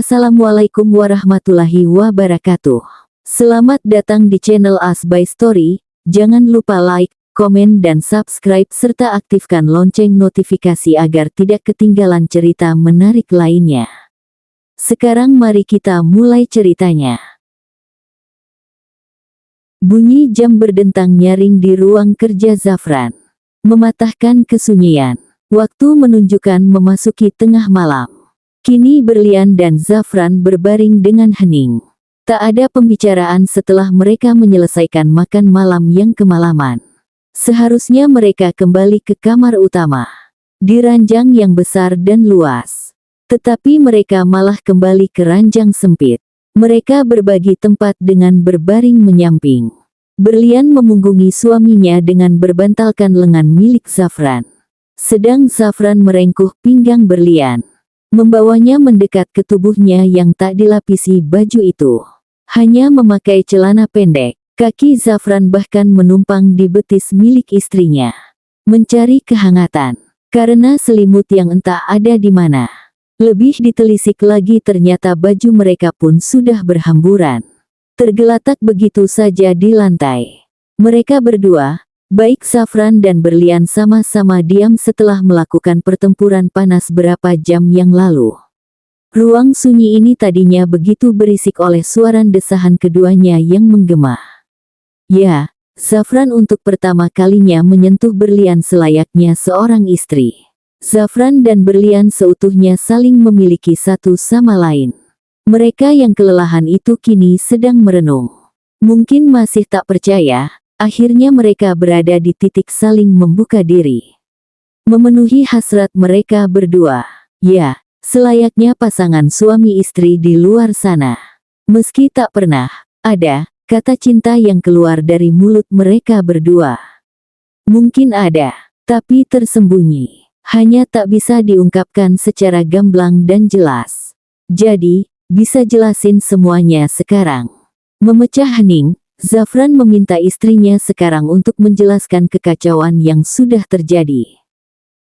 Assalamualaikum warahmatullahi wabarakatuh. Selamat datang di channel As by Story. Jangan lupa like, komen dan subscribe serta aktifkan lonceng notifikasi agar tidak ketinggalan cerita menarik lainnya. Sekarang mari kita mulai ceritanya. Bunyi jam berdentang nyaring di ruang kerja Zafran, mematahkan kesunyian. Waktu menunjukkan memasuki tengah malam. Kini Berlian dan Zafran berbaring dengan hening. Tak ada pembicaraan setelah mereka menyelesaikan makan malam yang kemalaman. Seharusnya mereka kembali ke kamar utama, di ranjang yang besar dan luas. Tetapi mereka malah kembali ke ranjang sempit. Mereka berbagi tempat dengan berbaring menyamping. Berlian memunggungi suaminya dengan berbantalkan lengan milik Zafran. Sedang Zafran merengkuh pinggang Berlian, membawanya mendekat ke tubuhnya yang tak dilapisi baju itu. Hanya memakai celana pendek, kaki Zafran bahkan menumpang di betis milik istrinya, mencari kehangatan, karena selimut yang entah ada di mana. Lebih ditelisik lagi ternyata baju mereka pun sudah berhamburan, tergeletak begitu saja di lantai. Mereka berdua, baik Zafran dan Berlian, sama-sama diam setelah melakukan pertempuran panas berapa jam yang lalu. Ruang sunyi ini tadinya begitu berisik oleh suara desahan keduanya yang menggema. Ya, Zafran untuk pertama kalinya menyentuh Berlian selayaknya seorang istri. Zafran dan Berlian seutuhnya saling memiliki satu sama lain. Mereka yang kelelahan itu kini sedang merenung. Mungkin masih tak percaya. Akhirnya mereka berada di titik saling membuka diri. Memenuhi hasrat mereka berdua. Ya, selayaknya pasangan suami istri di luar sana. Meski tak pernah ada kata cinta yang keluar dari mulut mereka berdua. Mungkin ada, tapi tersembunyi. Hanya tak bisa diungkapkan secara gamblang dan jelas. Jadi, bisa jelasin semuanya sekarang. Memecah hening, Zafran meminta istrinya sekarang untuk menjelaskan kekacauan yang sudah terjadi.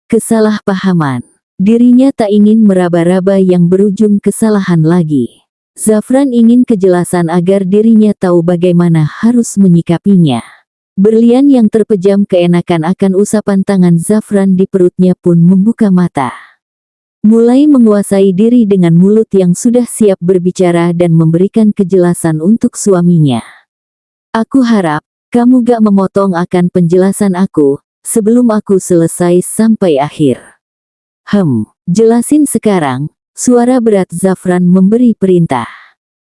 Kesalahpahaman. Dirinya tak ingin meraba-raba yang berujung kesalahan lagi. Zafran ingin kejelasan agar dirinya tahu bagaimana harus menyikapinya. Berlian yang terpejam keenakan akan usapan tangan Zafran di perutnya pun membuka mata. Mulai menguasai diri dengan mulut yang sudah siap berbicara dan memberikan kejelasan untuk suaminya. Aku harap, kamu gak memotong akan penjelasan aku, sebelum aku selesai sampai akhir. Jelasin sekarang, suara berat Zafran memberi perintah.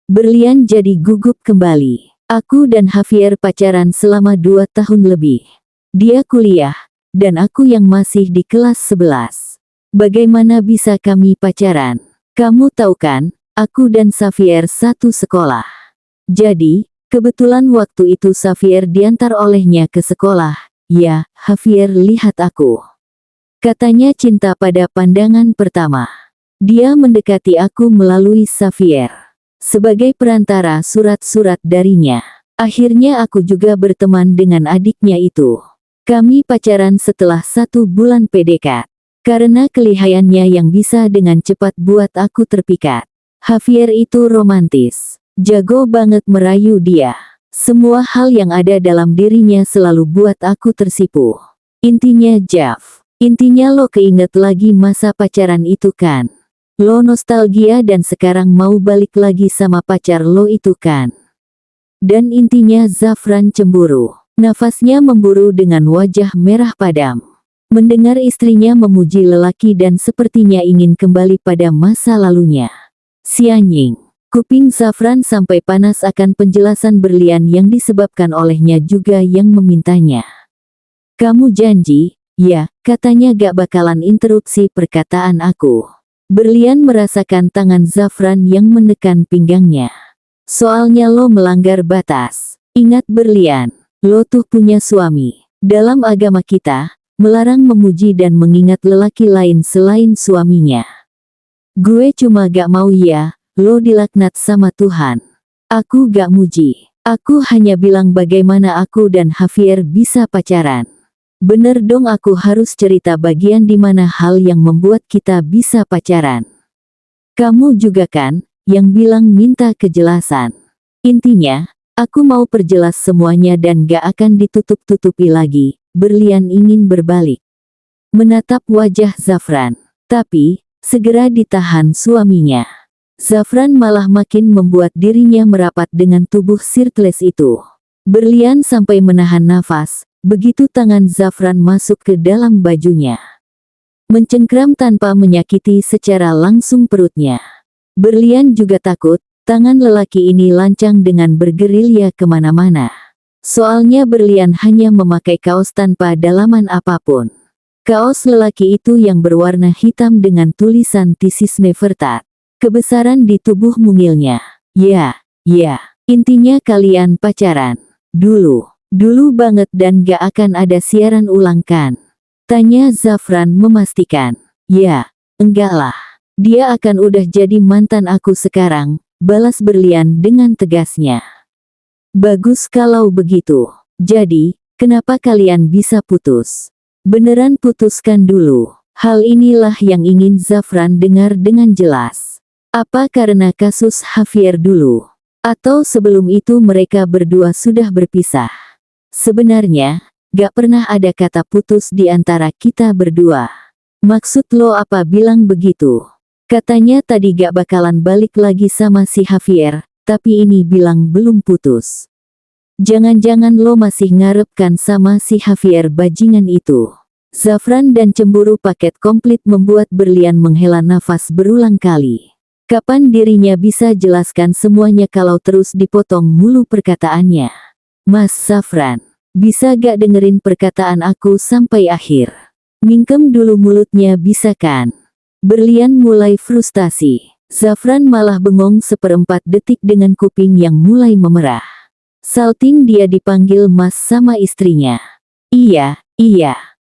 Berlian jadi gugup kembali. Aku dan Javier pacaran selama 2 tahun lebih. Dia kuliah, dan aku yang masih di kelas 11. Bagaimana bisa kami pacaran? Kamu tahu kan, aku dan Javier satu sekolah. Jadi, kebetulan waktu itu Javier diantar olehnya ke sekolah. Ya, Javier lihat aku. Katanya cinta pada pandangan pertama. Dia mendekati aku melalui Javier. Sebagai perantara surat-surat darinya. Akhirnya aku juga berteman dengan adiknya itu. Kami pacaran setelah 1 bulan PDKT. Karena kelihayannya yang bisa dengan cepat buat aku terpikat. Javier itu romantis. Jago banget merayu dia. Semua hal yang ada dalam dirinya selalu buat aku tersipu. Intinya Jav. Intinya lo keinget lagi masa pacaran itu kan? Lo nostalgia dan sekarang mau balik lagi sama pacar lo itu kan? Dan intinya Zafran cemburu. Nafasnya memburu dengan wajah merah padam. Mendengar istrinya memuji lelaki dan sepertinya ingin kembali pada masa lalunya. Si anjing. Kuping Zafran sampai panas akan penjelasan Berlian yang disebabkan olehnya juga yang memintanya. Kamu janji, ya, katanya gak bakalan interupsi perkataan aku. Berlian merasakan tangan Zafran yang menekan pinggangnya. Soalnya lo melanggar batas. Ingat Berlian, lo tuh punya suami. Dalam agama kita, melarang memuji dan mengingat lelaki lain selain suaminya. Gue cuma gak mau ya. Lo dilaknat sama Tuhan. Aku gak muji. Aku hanya bilang bagaimana aku dan Javier bisa pacaran. Bener dong, aku harus cerita bagian dimana hal yang membuat kita bisa pacaran. Kamu juga kan, yang bilang minta kejelasan. Intinya, aku mau perjelas semuanya dan gak akan ditutup-tutupi lagi. Berlian ingin berbalik, menatap wajah Zafran. Tapi, segera ditahan suaminya. Zafran malah makin membuat dirinya merapat dengan tubuh Sirtles itu. Berlian sampai menahan nafas, begitu tangan Zafran masuk ke dalam bajunya. Mencengkram tanpa menyakiti secara langsung perutnya. Berlian juga takut, tangan lelaki ini lancang dengan bergerilya kemana-mana. Soalnya Berlian hanya memakai kaos tanpa dalaman apapun. Kaos lelaki itu yang berwarna hitam dengan tulisan "This is Neverthat." Kebesaran di tubuh mungilnya. Ya, intinya kalian pacaran. Dulu banget dan gak akan ada siaran ulang kan? Tanya Zafran memastikan. Ya, enggak lah. Dia akan udah jadi mantan aku sekarang, balas Berlian dengan tegasnya. Bagus kalau begitu. Jadi, kenapa kalian bisa putus? Beneran putuskan dulu. Hal inilah yang ingin Zafran dengar dengan jelas. Apa karena kasus Javier dulu? Atau sebelum itu mereka berdua sudah berpisah? Sebenarnya, gak pernah ada kata putus di antara kita berdua. Maksud lo apa bilang begitu? Katanya tadi gak bakalan balik lagi sama si Javier, tapi ini bilang belum putus. Jangan-jangan lo masih ngarepkan sama si Javier bajingan itu. Zafran dan cemburu paket komplit membuat Berlian menghela nafas berulang kali. Kapan dirinya bisa jelaskan semuanya kalau terus dipotong mulu perkataannya? Mas Zafran, bisa gak dengerin perkataan aku sampai akhir? Mingkem dulu mulutnya bisa kan? Berlian mulai frustasi. Zafran malah bengong seperempat detik dengan kuping yang mulai memerah. Salting dia dipanggil Mas sama istrinya. Iya,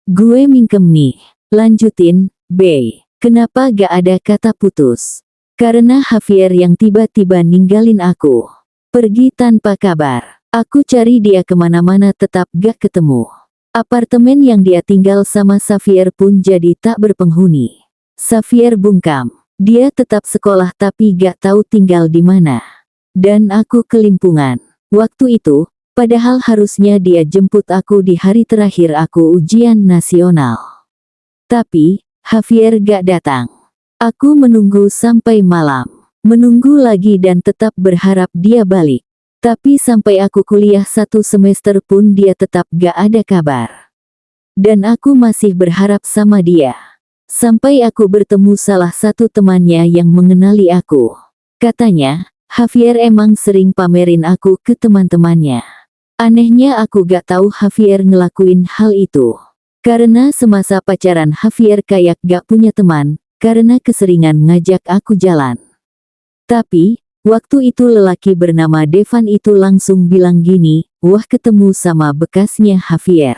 gue mingkem nih. Lanjutin, Bey. Kenapa gak ada kata putus? Karena Javier yang tiba-tiba ninggalin aku. Pergi tanpa kabar. Aku cari dia kemana-mana tetap gak ketemu. Apartemen yang dia tinggal sama Javier pun jadi tak berpenghuni. Javier bungkam. Dia tetap sekolah tapi gak tahu tinggal di mana. Dan aku kelimpungan. Waktu itu, padahal harusnya dia jemput aku di hari terakhir aku ujian nasional. Tapi, Javier gak datang. Aku menunggu sampai malam. Menunggu lagi dan tetap berharap dia balik. Tapi sampai aku kuliah 1 semester pun dia tetap gak ada kabar. Dan aku masih berharap sama dia. Sampai aku bertemu salah satu temannya yang mengenali aku. Katanya, Javier emang sering pamerin aku ke teman-temannya. Anehnya aku gak tahu Javier ngelakuin hal itu. Karena semasa pacaran Javier kayak gak punya teman, karena keseringan ngajak aku jalan. Tapi, waktu itu lelaki bernama Devan itu langsung bilang gini, wah ketemu sama bekasnya Javier.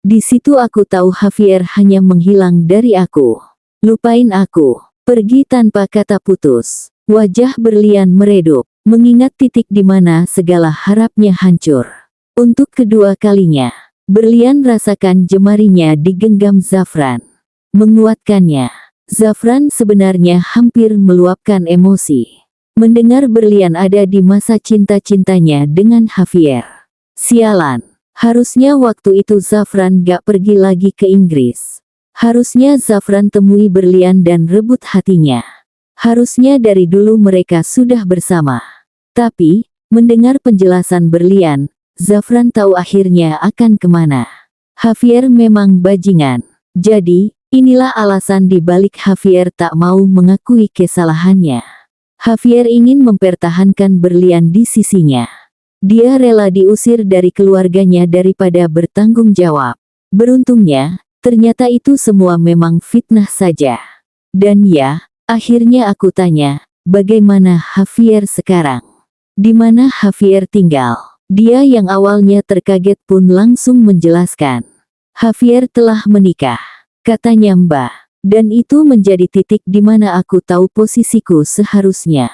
Di situ aku tahu Javier hanya menghilang dari aku. Lupain aku. Pergi tanpa kata putus. Wajah Berlian meredup, mengingat titik di mana segala harapnya hancur. Untuk kedua kalinya, Berlian rasakan jemarinya digenggam Zafran. Menguatkannya. Zafran sebenarnya hampir meluapkan emosi. Mendengar Berlian ada di masa cinta-cintanya dengan Javier. Sialan. Harusnya waktu itu Zafran gak pergi lagi ke Inggris. Harusnya Zafran temui Berlian dan rebut hatinya. Harusnya dari dulu mereka sudah bersama. Tapi, mendengar penjelasan Berlian, Zafran tahu akhirnya akan kemana. Javier memang bajingan. Jadi, inilah alasan di balik Javier tak mau mengakui kesalahannya. Javier ingin mempertahankan Berlian di sisinya. Dia rela diusir dari keluarganya daripada bertanggung jawab. Beruntungnya, ternyata itu semua memang fitnah saja. Dan ya, akhirnya aku tanya, bagaimana Javier sekarang? Di mana Javier tinggal? Dia yang awalnya terkaget pun langsung menjelaskan. Javier telah menikah, katanya Mbak. Dan itu menjadi titik di mana aku tahu posisiku seharusnya.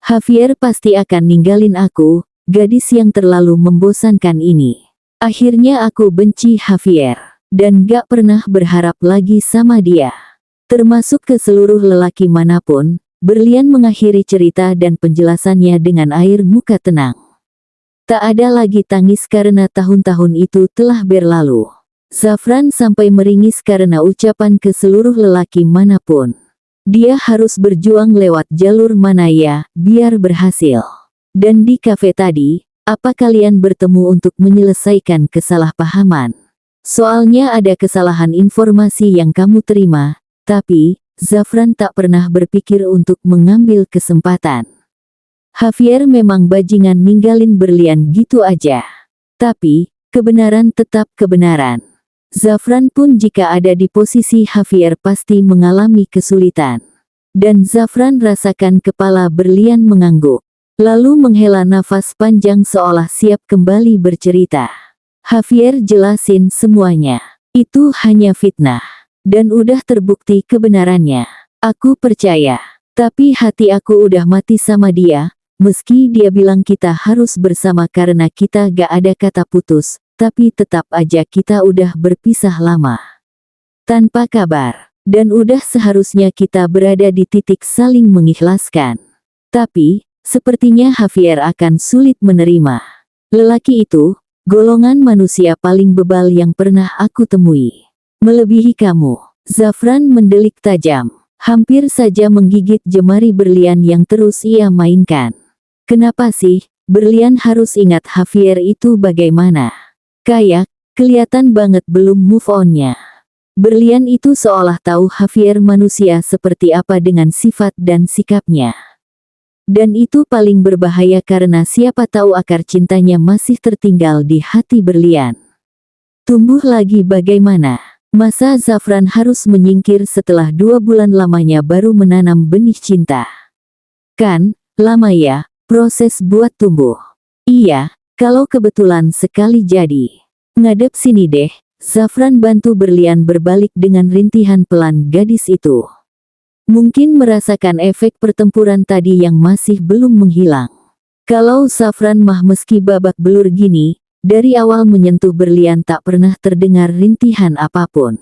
Javier pasti akan ninggalin aku, gadis yang terlalu membosankan ini. Akhirnya aku benci Javier. Dan gak pernah berharap lagi sama dia. Termasuk ke seluruh lelaki manapun, Berlian mengakhiri cerita dan penjelasannya dengan air muka tenang. Tak ada lagi tangis karena tahun-tahun itu telah berlalu. Zafran sampai meringis karena ucapan ke seluruh lelaki manapun. Dia harus berjuang lewat jalur mana ya, biar berhasil. Dan di kafe tadi, apa kalian bertemu untuk menyelesaikan kesalahpahaman? Soalnya ada kesalahan informasi yang kamu terima, tapi Zafran tak pernah berpikir untuk mengambil kesempatan. Javier memang bajingan ninggalin Berlian gitu aja. Tapi, kebenaran tetap kebenaran. Zafran pun jika ada di posisi Javier pasti mengalami kesulitan. Dan Zafran rasakan kepala Berlian mengangguk. Lalu menghela nafas panjang seolah siap kembali bercerita. Javier jelasin semuanya. Itu hanya fitnah. Dan udah terbukti kebenarannya. Aku percaya. Tapi hati aku udah mati sama dia. Meski dia bilang kita harus bersama karena kita gak ada kata putus. Tapi tetap aja kita udah berpisah lama. Tanpa kabar. Dan udah seharusnya kita berada di titik saling mengikhlaskan. Tapi, sepertinya Javier akan sulit menerima. Lelaki itu, golongan manusia paling bebal yang pernah aku temui. Melebihi kamu. Zafran mendelik tajam. Hampir saja menggigit jemari Berlian yang terus ia mainkan. Kenapa sih, Berlian harus ingat Javier itu bagaimana? Kayak, kelihatan banget belum move on-nya. Berlian itu seolah tahu Javier manusia seperti apa dengan sifat dan sikapnya. Dan itu paling berbahaya karena siapa tahu akar cintanya masih tertinggal di hati Berlian. Tumbuh lagi bagaimana? Masa Zafran harus menyingkir setelah 2 bulan lamanya baru menanam benih cinta? Kan, lama ya, proses buat tumbuh. Iya, kalau kebetulan sekali jadi. Ngadep sini deh, Zafran bantu Berlian berbalik dengan rintihan pelan gadis itu. Mungkin merasakan efek pertempuran tadi yang masih belum menghilang. Kalau Zafran mah meski babak belur gini, dari awal menyentuh Berlian tak pernah terdengar rintihan apapun.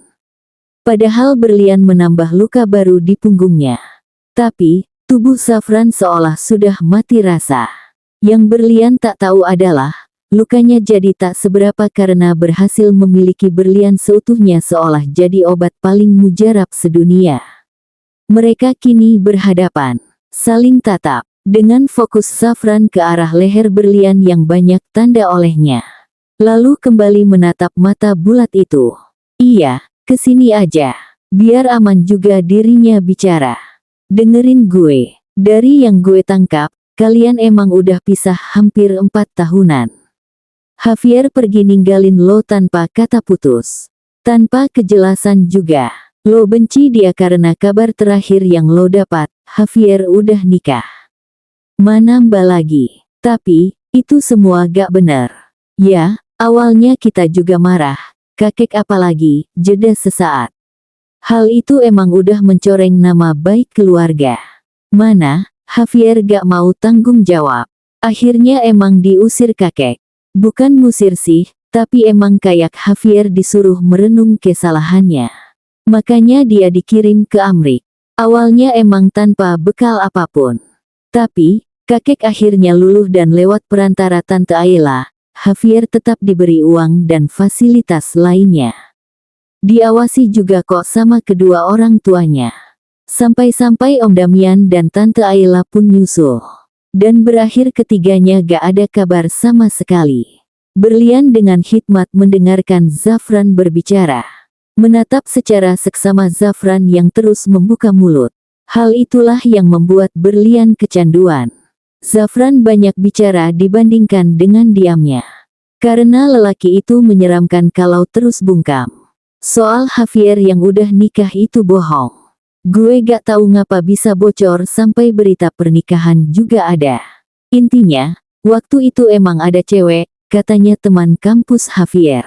Padahal Berlian menambah luka baru di punggungnya. Tapi, tubuh Zafran seolah sudah mati rasa. Yang Berlian tak tahu adalah, lukanya jadi tak seberapa karena berhasil memiliki Berlian seutuhnya seolah jadi obat paling mujarab sedunia. Mereka kini berhadapan, saling tatap. Dengan fokus Zafran ke arah leher Berlian yang banyak tanda olehnya. Lalu kembali menatap mata bulat itu. Iya, kesini aja. Biar aman juga dirinya bicara. Dengerin gue. Dari yang gue tangkap, kalian emang udah pisah hampir 4 tahunan. Javier pergi ninggalin lo tanpa kata putus. Tanpa kejelasan juga. Lo benci dia karena kabar terakhir yang lo dapat, Javier udah nikah. Mana mbak lagi. Tapi, itu semua gak benar. Ya, awalnya kita juga marah. Kakek apalagi, jeda sesaat. Hal itu emang udah mencoreng nama baik keluarga. Mana, Javier gak mau tanggung jawab. Akhirnya emang diusir kakek. Bukan musir sih, tapi emang kayak Javier disuruh merenung kesalahannya. Makanya dia dikirim ke Amrik. Awalnya emang tanpa bekal apapun. Tapi, kakek akhirnya luluh dan lewat perantara Tante Ayla, Javier tetap diberi uang dan fasilitas lainnya. Diawasi juga kok sama kedua orang tuanya. Sampai-sampai Om Damian dan Tante Ayla pun nyusul. Dan berakhir ketiganya gak ada kabar sama sekali. Berlian dengan hikmat mendengarkan Zafran berbicara. Menatap secara seksama Zafran yang terus membuka mulut. Hal itulah yang membuat Berlian kecanduan. Zafran banyak bicara dibandingkan dengan diamnya. Karena lelaki itu menyeramkan kalau terus bungkam. Soal Javier yang udah nikah itu bohong. Gue gak tahu ngapa bisa bocor sampai berita pernikahan juga ada. Intinya, waktu itu emang ada cewek, katanya teman kampus Javier.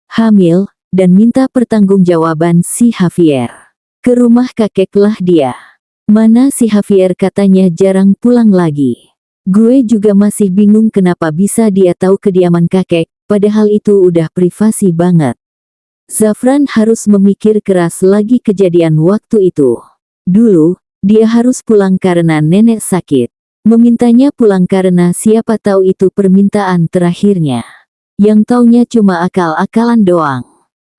Hamil, dan minta pertanggungjawaban si Javier. Ke rumah kakeklah dia. Mana si Javier katanya jarang pulang lagi. Gue juga masih bingung kenapa bisa dia tahu kediaman kakek, padahal itu udah privasi banget. Zafran harus memikir keras lagi kejadian waktu itu. Dulu, Dia harus pulang karena nenek sakit. Memintanya pulang karena siapa tahu itu permintaan terakhirnya. Yang taunya cuma akal-akalan doang.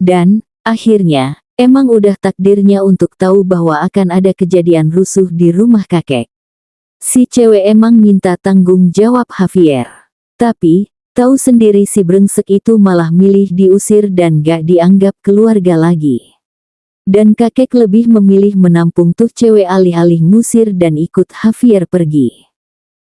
Dan, akhirnya, emang udah takdirnya untuk tahu bahwa akan ada kejadian rusuh di rumah kakek. Si cewek emang minta tanggung jawab Javier. Tapi, tahu sendiri si brengsek itu malah milih diusir dan gak dianggap keluarga lagi. Dan kakek lebih memilih menampung tuh cewek alih-alih ngusir dan ikut Javier pergi.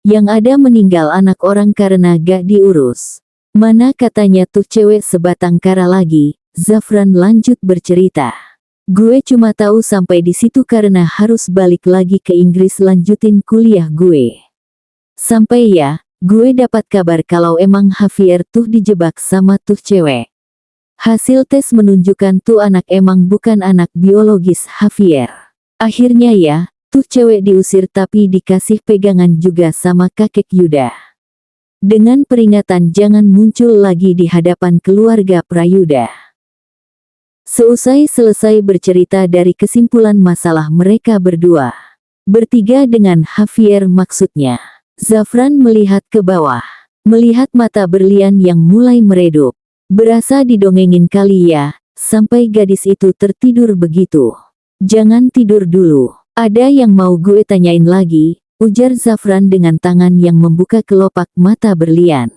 Yang ada meninggal anak orang karena gak diurus. Mana katanya tuh cewek sebatang kara lagi, Zafran lanjut bercerita. Gue cuma tahu sampai di situ karena harus balik lagi ke Inggris lanjutin kuliah gue. Sampai ya, gue dapat kabar kalau emang Javier tuh dijebak sama tuh cewek. Hasil tes menunjukkan tuh anak emang bukan anak biologis Javier. Akhirnya ya, tuh cewek diusir tapi dikasih pegangan juga sama kakek Yuda. Dengan peringatan jangan muncul lagi di hadapan keluarga Prayuda. Seusai selesai bercerita dari kesimpulan masalah mereka berdua. Bertiga dengan Javier maksudnya. Zafran melihat ke bawah. Melihat mata berlian yang mulai meredup. Berasa didongengin kali ya, sampai gadis itu tertidur begitu. Jangan tidur dulu. Ada yang mau gue tanyain lagi, ujar Zafran dengan tangan yang membuka kelopak mata berlian.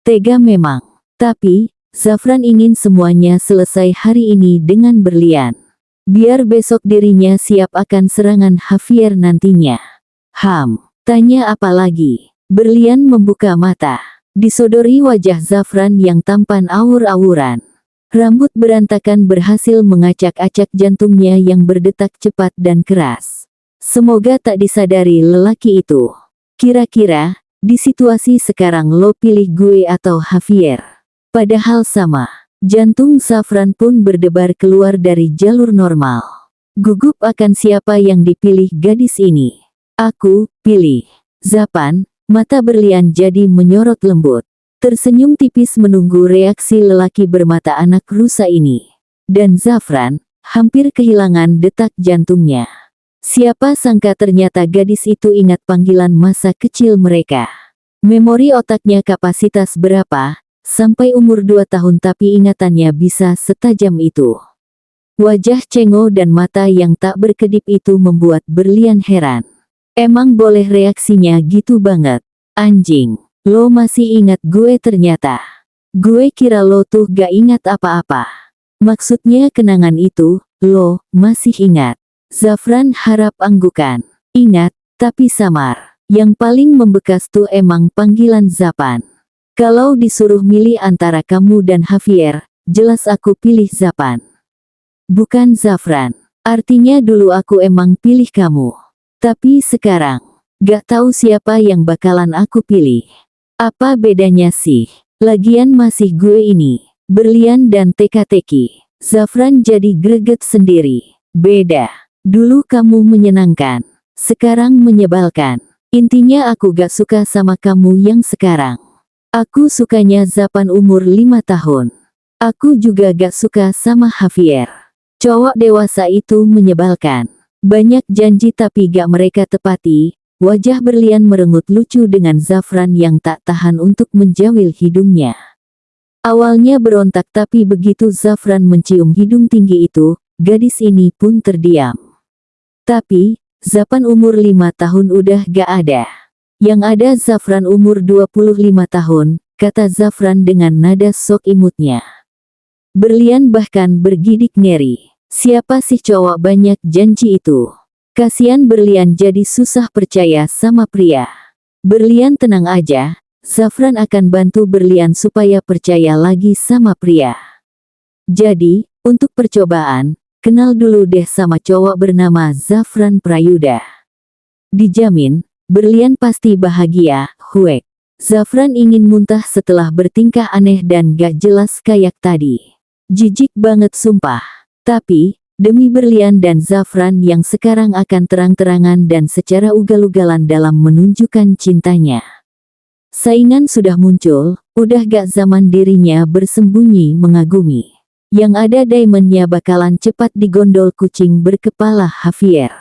Tega memang. Tapi, Zafran ingin semuanya selesai hari ini dengan berlian. Biar besok dirinya siap akan serangan Javier nantinya. Tanya apa lagi? Berlian membuka mata. Disodori wajah Zafran yang tampan awur-awuran. Rambut berantakan berhasil mengacak-acak jantungnya yang berdetak cepat dan keras. Semoga tak disadari lelaki itu. Kira-kira, di situasi sekarang lo pilih gue atau Javier? Padahal sama. Jantung Zafran pun berdebar keluar dari jalur normal. Gugup akan siapa yang dipilih gadis ini. Aku pilih Zapan. Mata berlian jadi menyorot lembut. Tersenyum tipis menunggu reaksi lelaki bermata anak rusa ini. Dan Zafran hampir kehilangan detak jantungnya. Siapa sangka ternyata gadis itu ingat panggilan masa kecil mereka. Memori otaknya kapasitas berapa, sampai umur 2 tahun tapi ingatannya bisa setajam itu. Wajah cenggo dan mata yang tak berkedip itu membuat berlian heran. Emang boleh reaksinya gitu banget? Anjing, lo masih ingat gue ternyata. Gue kira lo tuh gak ingat apa-apa. Maksudnya kenangan itu, lo masih ingat. Zafran harap anggukan. Ingat, tapi samar. Yang paling membekas tuh emang panggilan Zapan. Kalau disuruh milih antara kamu dan Javier, jelas aku pilih Zapan. Bukan Zafran. Artinya dulu aku emang pilih kamu. Tapi sekarang, gak tahu siapa yang bakalan aku pilih. Apa bedanya sih? Lagian masih gue ini. Berlian dan teka-teki. Zafran jadi greget sendiri. Beda. Dulu kamu menyenangkan. Sekarang menyebalkan. Intinya aku gak suka sama kamu yang sekarang. Aku sukanya Zapan umur 5 tahun. Aku juga gak suka sama Javier. Cowok dewasa itu menyebalkan. Banyak janji tapi gak mereka tepati. Wajah berlian merengut lucu dengan Zafran yang tak tahan untuk menjawil hidungnya. Awalnya berontak tapi begitu Zafran mencium hidung tinggi itu, gadis ini pun terdiam. Tapi, Zapan umur 5 tahun udah gak ada. Yang ada Zafran umur 25 tahun, kata Zafran dengan nada sok imutnya. Berlian bahkan bergidik ngeri. Siapa sih cowok banyak janji itu? Kasian Berlian jadi susah percaya sama pria. Berlian tenang aja, Zafran akan bantu Berlian supaya percaya lagi sama pria. Jadi, untuk percobaan, kenal dulu deh sama cowok bernama Zafran Prayuda. Dijamin, Berlian pasti bahagia, huek. Zafran ingin muntah setelah bertingkah aneh dan gak jelas kayak tadi. Jijik banget sumpah. Tapi, demi Berlian dan Zafran yang sekarang akan terang-terangan dan secara ugal-ugalan dalam menunjukkan cintanya. Saingan sudah muncul, udah gak zaman dirinya bersembunyi mengagumi. Yang ada diamondnya bakalan cepat digondol kucing berkepala Javier.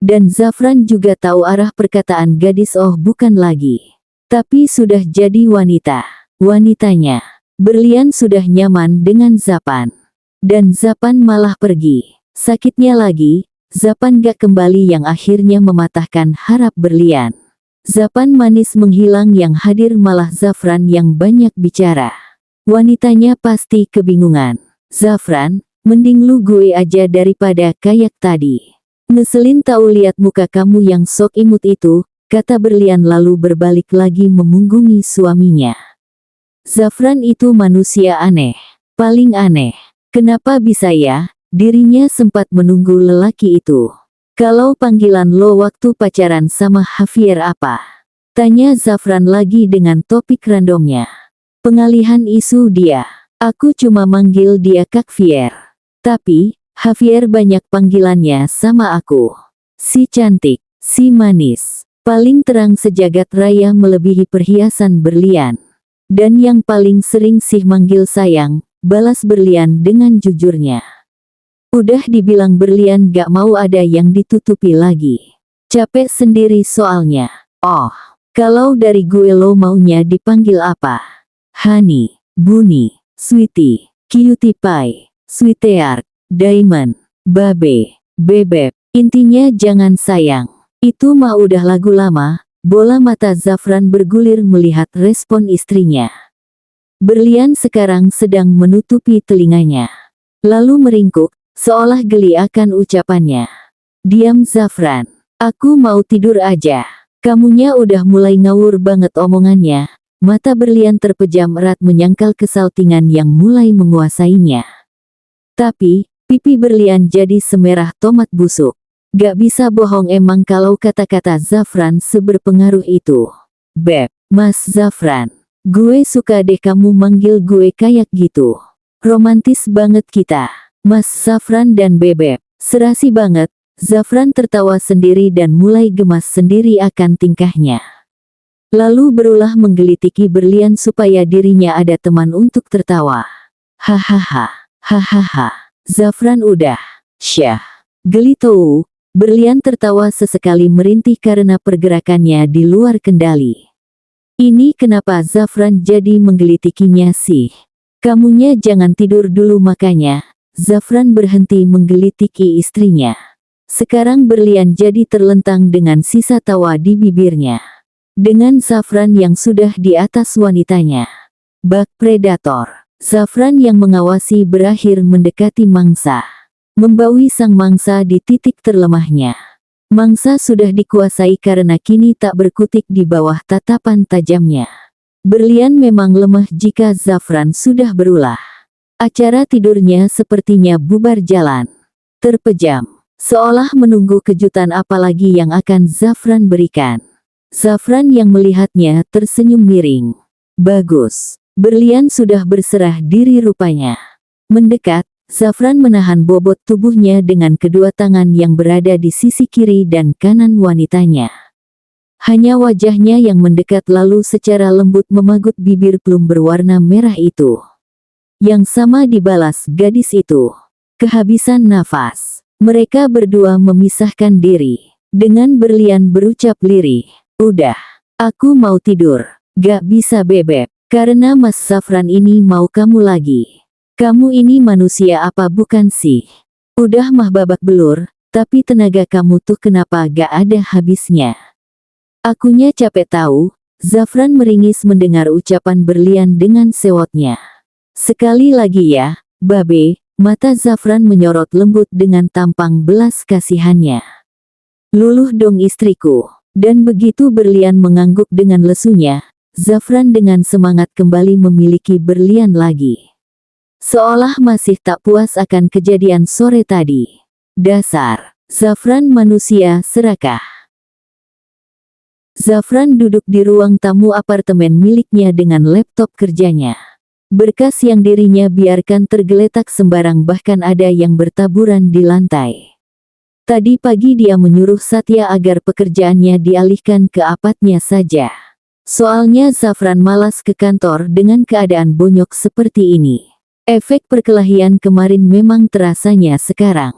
Dan Zafran juga tahu arah perkataan gadis bukan lagi. Tapi sudah jadi wanita. Wanitanya. Berlian sudah nyaman dengan Zapan. Dan Zapan malah pergi. Sakitnya lagi, Zapan gak kembali yang akhirnya mematahkan harap Berlian. Zapan manis menghilang yang hadir malah Zafran yang banyak bicara. Wanitanya pasti kebingungan. Zafran, mending lu gue aja daripada kayak tadi. Ngeselin tahu lihat muka kamu yang sok imut itu, kata Berlian lalu berbalik lagi memunggungi suaminya. Zafran itu manusia aneh. Paling aneh. Kenapa bisa ya? Dirinya sempat menunggu lelaki itu. Kalau panggilan lo waktu pacaran sama Javier apa? Tanya Zafran lagi dengan topik randomnya. Pengalihan isu dia. Aku cuma manggil dia Kak Vier. Tapi, Javier banyak panggilannya sama aku. Si cantik, si manis, paling terang sejagat raya melebihi perhiasan Berlian. Dan yang paling sering sih manggil sayang, balas Berlian dengan jujurnya. Udah dibilang Berlian gak mau ada yang ditutupi lagi. Capek sendiri soalnya. Oh, kalau dari gue lo maunya dipanggil apa? Honey, Bunny, Sweetie, Cutie Pie, Sweetheart, Diamond, Babe, Bebek, intinya jangan sayang. Itu mah udah lagu lama. Bola mata Zafran bergulir melihat respon istrinya. Berlian sekarang sedang menutupi telinganya. Lalu meringkuk, seolah geli akan ucapannya. Diam Zafran, aku mau tidur aja. Kamunya udah mulai ngawur banget omongannya. Mata Berlian terpejam erat menyangkal kesaltingan yang mulai menguasainya. Tapi, pipi Berlian jadi semerah tomat busuk. Gak bisa bohong emang kalau kata-kata Zafran seberpengaruh itu. Beb, Mas Zafran. Gue suka deh kamu manggil gue kayak gitu. Romantis banget kita. Mas Zafran dan Bebek. Serasi banget. Zafran tertawa sendiri dan mulai gemas sendiri akan tingkahnya. Lalu berulah menggelitiki Berlian supaya dirinya ada teman untuk tertawa. Hahaha. Hahaha. Zafran udah. Syah. Geli tahu. Berlian tertawa sesekali merintih karena pergerakannya di luar kendali. Ini kenapa Zafran jadi menggelitikinya sih? Kamunya jangan tidur dulu makanya. Zafran berhenti menggelitiki istrinya. Sekarang Berlian jadi terlentang dengan sisa tawa di bibirnya. Dengan Zafran yang sudah di atas wanitanya. Bak predator. Zafran yang mengawasi berakhir mendekati mangsa. Membaui sang mangsa di titik terlemahnya. Mangsa sudah dikuasai karena kini tak berkutik di bawah tatapan tajamnya. Berlian memang lemah jika Zafran sudah berulah. Acara tidurnya sepertinya bubar jalan. Terpejam. Seolah menunggu kejutan apalagi yang akan Zafran berikan. Zafran yang melihatnya tersenyum miring. Bagus. Berlian sudah berserah diri rupanya. Mendekat, Zafran menahan bobot tubuhnya dengan kedua tangan yang berada di sisi kiri dan kanan wanitanya. Hanya wajahnya yang mendekat lalu secara lembut memagut bibir plum berwarna merah itu. Yang sama dibalas gadis itu. Kehabisan nafas. Mereka berdua memisahkan diri. Dengan Berlian berucap lirih. Udah. Aku mau tidur. Gak bisa bebek. Karena Mas Zafran ini mau kamu lagi. Kamu ini manusia apa bukan sih? Udah mah babak belur, tapi tenaga kamu tuh kenapa gak ada habisnya? Akunya capek tahu. Zafran meringis mendengar ucapan Berlian dengan sewotnya. Sekali lagi ya, Babe, mata Zafran menyorot lembut dengan tampang belas kasihannya. Luluh dong istriku. Dan begitu Berlian mengangguk dengan lesunya, Zafran dengan semangat kembali memiliki Berlian lagi. Seolah masih tak puas akan kejadian sore tadi. Dasar, Zafran manusia serakah. Zafran duduk di ruang tamu apartemen miliknya dengan laptop kerjanya. Berkas yang dirinya biarkan tergeletak sembarang bahkan ada yang bertaburan di lantai. Tadi pagi dia menyuruh Satya agar pekerjaannya dialihkan ke aparatnya saja. Soalnya Zafran malas ke kantor dengan keadaan bonyok seperti ini. Efek perkelahian kemarin memang terasanya sekarang.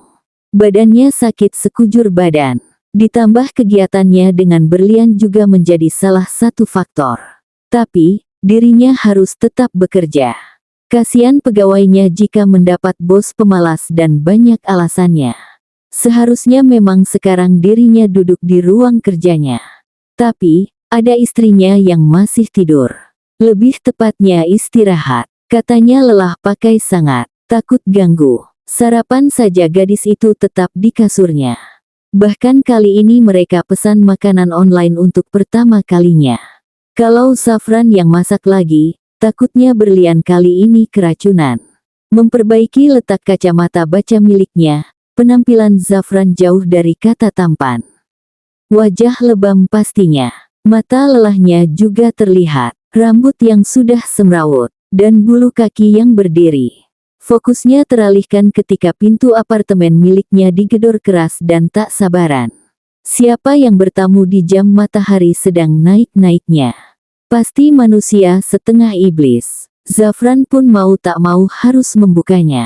Badannya sakit sekujur badan. Ditambah kegiatannya dengan berlian juga menjadi salah satu faktor. Tapi, dirinya harus tetap bekerja. Kasihan pegawainya jika mendapat bos pemalas dan banyak alasannya. Seharusnya memang sekarang dirinya duduk di ruang kerjanya. Tapi, ada istrinya yang masih tidur. Lebih tepatnya istirahat. Katanya lelah pakai sangat. Takut ganggu. Sarapan saja gadis itu tetap di kasurnya. Bahkan kali ini mereka pesan makanan online untuk pertama kalinya. Kalau Zafran yang masak lagi, takutnya berlian kali ini keracunan. Memperbaiki letak kacamata baca miliknya, penampilan Zafran jauh dari kata tampan. Wajah lebam pastinya. Mata lelahnya juga terlihat. Rambut yang sudah semrawut, dan bulu kaki yang berdiri. Fokusnya teralihkan ketika pintu apartemen miliknya digedor keras dan tak sabaran. Siapa yang bertamu di jam matahari sedang naik-naiknya? Pasti manusia setengah iblis. Zafran pun mau tak mau harus membukanya.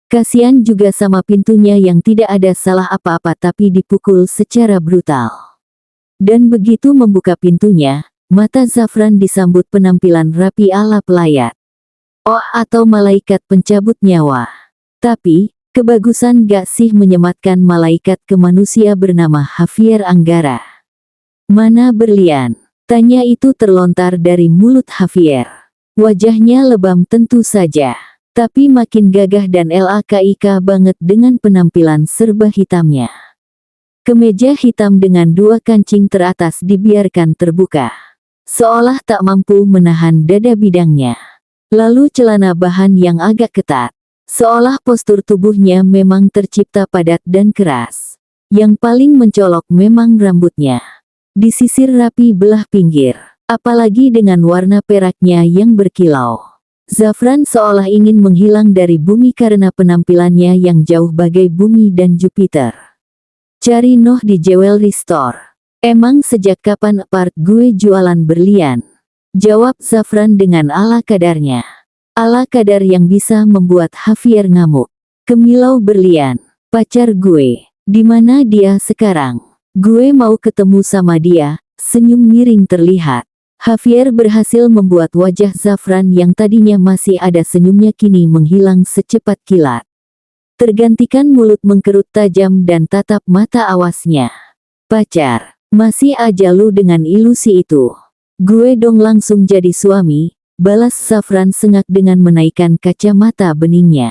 Kasihan juga sama pintunya yang tidak ada salah apa-apa tapi dipukul secara brutal. Dan begitu membuka pintunya, mata Zafran disambut penampilan rapi ala pelayat. Oh, atau malaikat pencabut nyawa. Tapi, kebagusan gak sih menyematkan malaikat ke manusia bernama Javier Anggara? Mana berlian? Tanya itu terlontar dari mulut Javier. Wajahnya lebam tentu saja. Tapi makin gagah dan LAKIK banget dengan penampilan serba hitamnya. Kemeja hitam dengan 2 kancing teratas dibiarkan terbuka. Seolah tak mampu menahan dada bidangnya. Lalu celana bahan yang agak ketat. Seolah postur tubuhnya memang tercipta padat dan keras. Yang paling mencolok memang rambutnya. Disisir rapi belah pinggir. Apalagi dengan warna peraknya yang berkilau. Zafran seolah ingin menghilang dari bumi karena penampilannya yang jauh bagai bumi dan Jupiter. Cari Noh di Jewelry Store. Emang sejak kapan apart gue jualan berlian? Jawab Zafran dengan ala kadarnya. Ala kadar yang bisa membuat Javier ngamuk. Kemilau berlian. Pacar gue. Di mana dia sekarang? Gue mau ketemu sama dia. Senyum miring terlihat. Javier berhasil membuat wajah Zafran yang tadinya masih ada senyumnya kini menghilang secepat kilat. Tergantikan mulut mengkerut tajam dan tatap mata awasnya. Pacar. Masih aja lu dengan ilusi itu. Gue dong langsung jadi suami, balas Zafran sengak dengan menaikkan kacamata beningnya.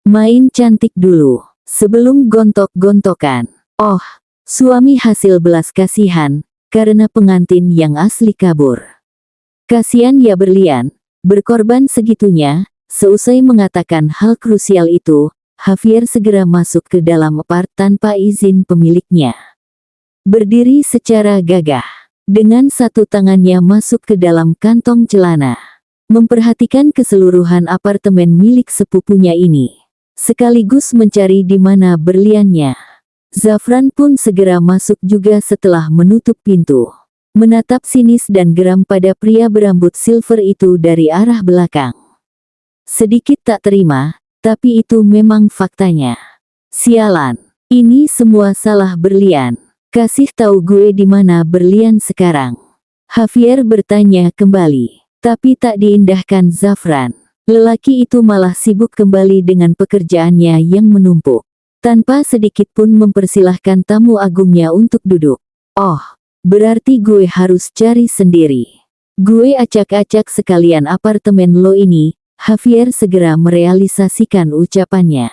Main cantik dulu, sebelum gontok-gontokan. Oh, suami hasil belas kasihan, karena pengantin yang asli kabur. Kasian ya berlian, berkorban segitunya. Seusai mengatakan hal krusial itu, Javier segera masuk ke dalam apart tanpa izin pemiliknya. Berdiri secara gagah. Dengan satu tangannya masuk ke dalam kantong celana. Memperhatikan keseluruhan apartemen milik sepupunya ini. Sekaligus mencari di mana berliannya. Zafran pun segera masuk juga setelah menutup pintu. Menatap sinis dan geram pada pria berambut silver itu dari arah belakang. Sedikit tak terima, tapi itu memang faktanya. Sialan, ini semua salah berlian. Kasih tahu gue di mana berlian sekarang. Javier bertanya kembali. Tapi tak diindahkan Zafran. Lelaki itu malah sibuk kembali dengan pekerjaannya yang menumpuk. Tanpa sedikit pun mempersilahkan tamu agungnya untuk duduk. Oh, berarti gue harus cari sendiri. Gue acak-acak sekalian apartemen lo ini. Javier segera merealisasikan ucapannya.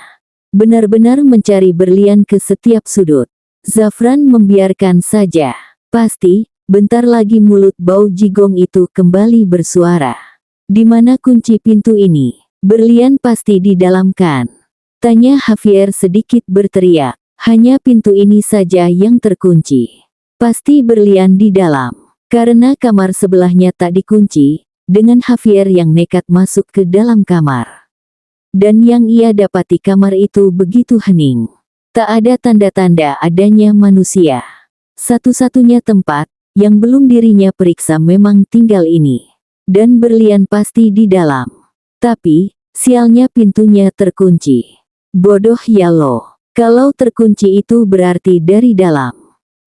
Benar-benar mencari berlian ke setiap sudut. Zafran membiarkan saja. Pasti, bentar lagi mulut bau jigong itu kembali bersuara. Di mana kunci pintu ini? Berlian pasti di dalam kan? Tanya Javier sedikit berteriak. Hanya pintu ini saja yang terkunci. Pasti berlian di dalam. Karena kamar sebelahnya tak dikunci, dengan Javier yang nekat masuk ke dalam kamar. Dan yang ia dapati kamar itu begitu hening. Tak ada tanda-tanda adanya manusia. Satu-satunya tempat yang belum dirinya periksa memang tinggal ini. Dan berlian pasti di dalam. Tapi, sialnya pintunya terkunci. Bodoh ya lo. Kalau terkunci itu berarti dari dalam.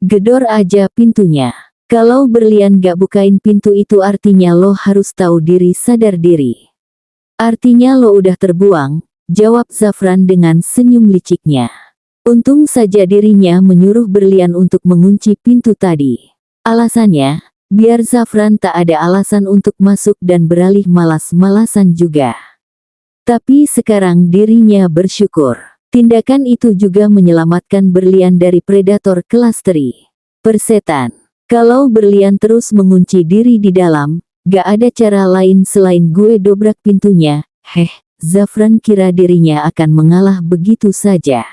Gedor aja pintunya. Kalau berlian gak bukain pintu itu artinya lo harus tahu diri sadar diri. Artinya lo udah terbuang, jawab Zafran dengan senyum liciknya. Untung saja dirinya menyuruh berlian untuk mengunci pintu tadi. Alasannya, biar Zafran tak ada alasan untuk masuk dan beralih malas-malasan juga. Tapi sekarang dirinya bersyukur. Tindakan itu juga menyelamatkan berlian dari predator kelas teri. Persetan. Kalau berlian terus mengunci diri di dalam, gak ada cara lain selain gue dobrak pintunya. Zafran kira dirinya akan mengalah begitu saja.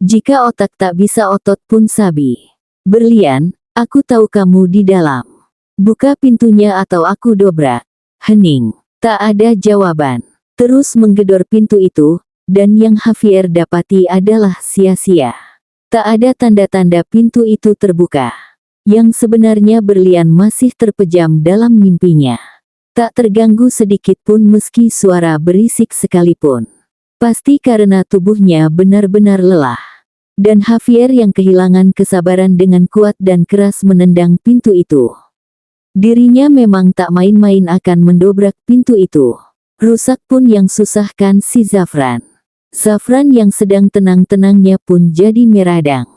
Jika otak tak bisa otot pun sabi. Berlian, aku tahu kamu di dalam. Buka pintunya atau aku dobrak. Hening. Tak ada jawaban. Terus menggedor pintu itu, dan yang Javier dapati adalah sia-sia. Tak ada tanda-tanda pintu itu terbuka. Yang sebenarnya berlian masih terpejam dalam mimpinya. Tak terganggu sedikit pun meski suara berisik sekalipun. Pasti karena tubuhnya benar-benar lelah. Dan Javier yang kehilangan kesabaran dengan kuat dan keras menendang pintu itu. Dirinya memang tak main-main akan mendobrak pintu itu. Rusak pun yang susahkan si Zafran. Zafran yang sedang tenang-tenangnya pun jadi meradang.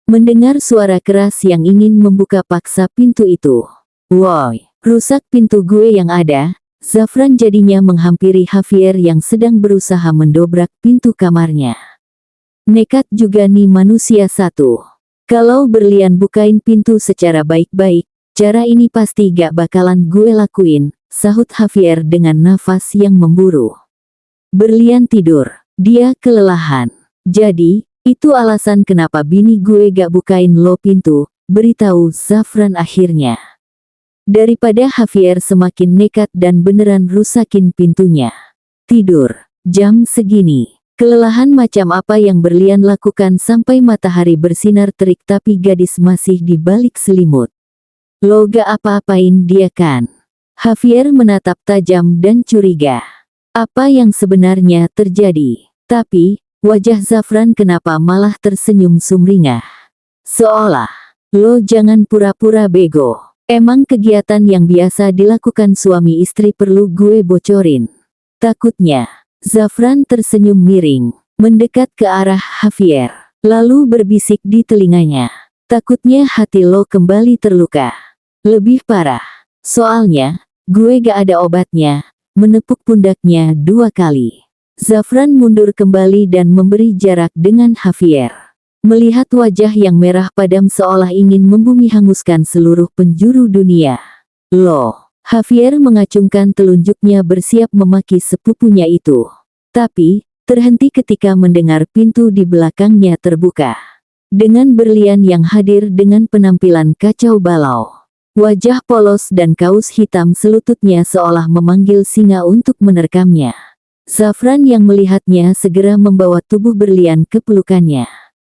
Mendengar suara keras yang ingin membuka paksa pintu itu. Woi, rusak pintu gue yang ada. Zafran jadinya menghampiri Javier yang sedang berusaha mendobrak pintu kamarnya. Nekat juga nih manusia satu. Kalau berlian bukain pintu secara baik-baik, cara ini pasti gak bakalan gue lakuin, sahut Javier dengan nafas yang memburu. Berlian tidur. Dia kelelahan. Jadi, itu alasan kenapa bini gue gak bukain lo pintu, beritahu Zafran akhirnya. Daripada Javier semakin nekat dan beneran rusakin pintunya. Tidur. Jam segini. Kelelahan macam apa yang berlian lakukan sampai matahari bersinar terik tapi gadis masih di balik selimut. Lo gak apa-apain dia kan? Javier menatap tajam dan curiga. Apa yang sebenarnya terjadi? Tapi, wajah Zafran kenapa malah tersenyum sumringah. Seolah, lo jangan pura-pura bego. Emang kegiatan yang biasa dilakukan suami istri perlu gue bocorin? Takutnya, Zafran tersenyum miring, mendekat ke arah Javier, lalu berbisik di telinganya. Takutnya hati lo kembali terluka. Lebih parah, soalnya, gue gak ada obatnya, menepuk pundaknya 2 kali. Zafran mundur kembali dan memberi jarak dengan Javier. Melihat wajah yang merah padam seolah ingin membumi hanguskan seluruh penjuru dunia. Loh, Javier mengacungkan telunjuknya bersiap memaki sepupunya itu. Tapi, terhenti ketika mendengar pintu di belakangnya terbuka. Dengan berlian yang hadir dengan penampilan kacau balau. Wajah polos dan kaus hitam selututnya seolah memanggil singa untuk menerkamnya. Zafran yang melihatnya segera membawa tubuh berlian ke pelukannya.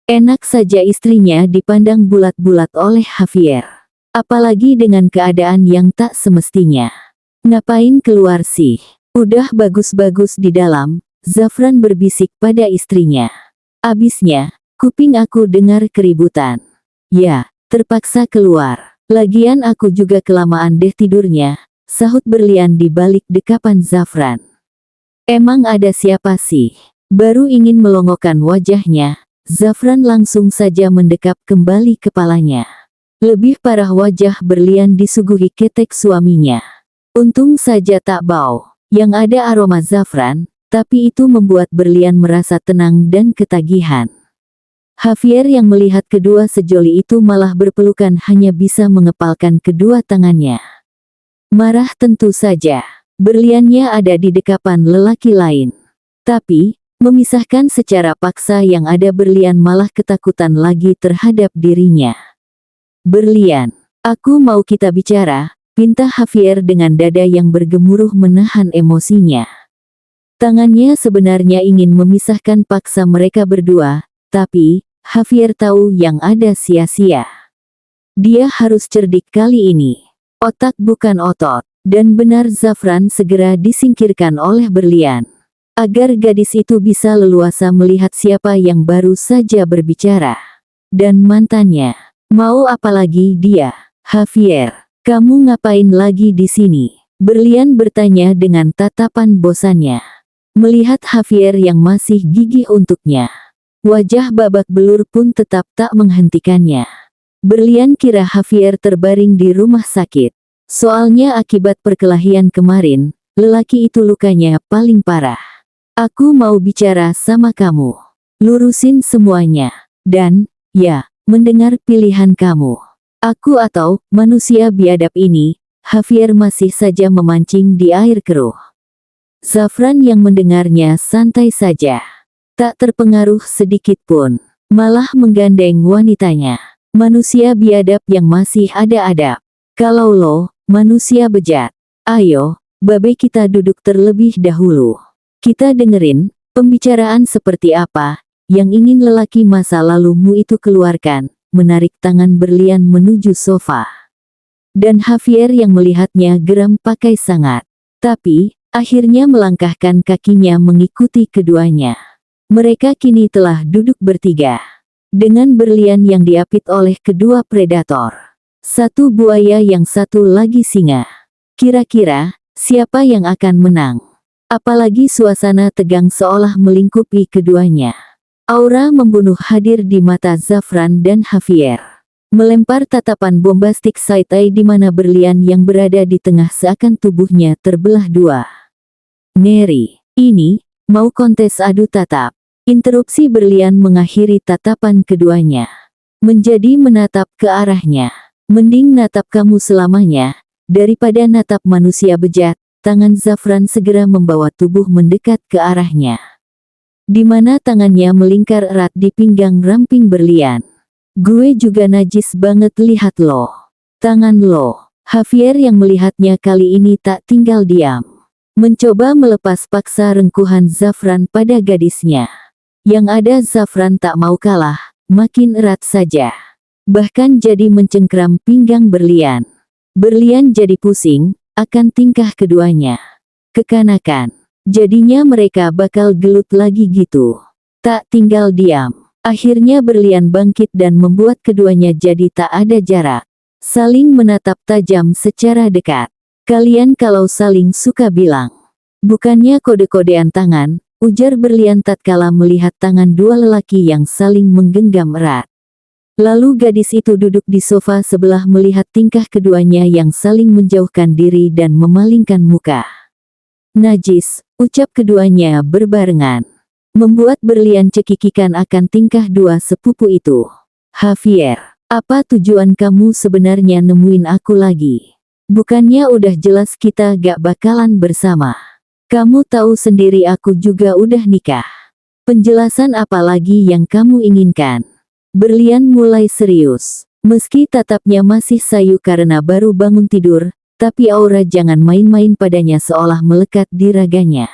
Enak saja istrinya dipandang bulat-bulat oleh Javier. Apalagi dengan keadaan yang tak semestinya. Ngapain keluar sih? Udah bagus-bagus di dalam, Zafran berbisik pada istrinya. Abisnya, kuping aku dengar keributan. Ya, terpaksa keluar. Lagian aku juga kelamaan deh tidurnya, sahut berlian di balik dekapan Zafran. Emang ada siapa sih? Baru ingin melongokkan wajahnya, Zafran langsung saja mendekap kembali kepalanya. Lebih parah wajah berlian disuguhi ketek suaminya. Untung saja tak bau, yang ada aroma Zafran, tapi itu membuat berlian merasa tenang dan ketagihan. Javier yang melihat kedua sejoli itu malah berpelukan hanya bisa mengepalkan kedua tangannya. Marah tentu saja. Berliannya ada di dekapan lelaki lain. Tapi, memisahkan secara paksa yang ada berlian malah ketakutan lagi terhadap dirinya. Berlian, aku mau kita bicara, pinta Javier dengan dada yang bergemuruh menahan emosinya. Tangannya sebenarnya ingin memisahkan paksa mereka berdua, tapi, Javier tahu yang ada sia-sia. Dia harus cerdik kali ini. Otak bukan otot. Dan benar Zafran segera disingkirkan oleh berlian. Agar gadis itu bisa leluasa melihat siapa yang baru saja berbicara. Dan mantannya. Mau apa lagi dia? Javier, kamu ngapain lagi di sini? Berlian bertanya dengan tatapan bosannya. Melihat Javier yang masih gigih untuknya. Wajah babak belur pun tetap tak menghentikannya. Berlian kira Javier terbaring di rumah sakit. Soalnya akibat perkelahian kemarin, lelaki itu lukanya paling parah. Aku mau bicara sama kamu. Lurusin semuanya. Dan, ya, mendengar pilihan kamu. Aku atau manusia biadab ini. Javier masih saja memancing di air keruh. Zafran yang mendengarnya santai saja. Tak terpengaruh sedikit pun. Malah menggandeng wanitanya. Manusia biadab yang masih ada adab. Kalau lo, manusia bejat. Ayo, babe kita duduk terlebih dahulu. Kita dengerin, pembicaraan seperti apa, yang ingin lelaki masa lalumu itu keluarkan, menarik tangan Berlian menuju sofa. Dan Javier yang melihatnya geram pakai sangat. Tapi, akhirnya melangkahkan kakinya mengikuti keduanya. Mereka kini telah duduk bertiga. Dengan Berlian yang diapit oleh kedua predator. Satu buaya yang satu lagi singa. Kira-kira, siapa yang akan menang? Apalagi suasana tegang seolah melingkupi keduanya. Aura membunuh hadir di mata Zafran dan Javier. Melempar tatapan bombastik side-eye di mana Berlian yang berada di tengah seakan tubuhnya terbelah dua. Ngeri, ini, mau kontes adu tatap. Interupsi Berlian mengakhiri tatapan keduanya. Menjadi menatap ke arahnya. Mending natap kamu selamanya, daripada natap manusia bejat. Tangan Zafran segera membawa tubuh mendekat ke arahnya. Di mana tangannya melingkar erat di pinggang ramping Berlian. Gue juga najis banget lihat lo. Tangan lo. Javier yang melihatnya kali ini tak tinggal diam. Mencoba melepas paksa rengkuhan Zafran pada gadisnya. Yang ada Zafran tak mau kalah, makin erat saja. Bahkan jadi mencengkram pinggang Berlian. Berlian jadi pusing, akan tingkah keduanya. Kekanakan. Jadinya mereka bakal gelut lagi gitu. Tak tinggal diam. Akhirnya Berlian bangkit dan membuat keduanya jadi tak ada jarak. Saling menatap tajam secara dekat. Kalian kalau saling suka bilang. Bukannya kode-kodean tangan, ujar Berlian tatkala melihat tangan dua lelaki yang saling menggenggam erat. Lalu gadis itu duduk di sofa sebelah melihat tingkah keduanya yang saling menjauhkan diri dan memalingkan muka. Najis, ucap keduanya berbarengan. Membuat Berlian cekikikan akan tingkah dua sepupu itu. Javier, apa tujuan kamu sebenarnya nemuin aku lagi? Bukannya udah jelas kita gak bakalan bersama? Kamu tahu sendiri aku juga udah nikah. Penjelasan apa lagi yang kamu inginkan? Berlian mulai serius. Meski tatapnya masih sayu karena baru bangun tidur, tapi aura jangan main-main padanya seolah melekat di raganya.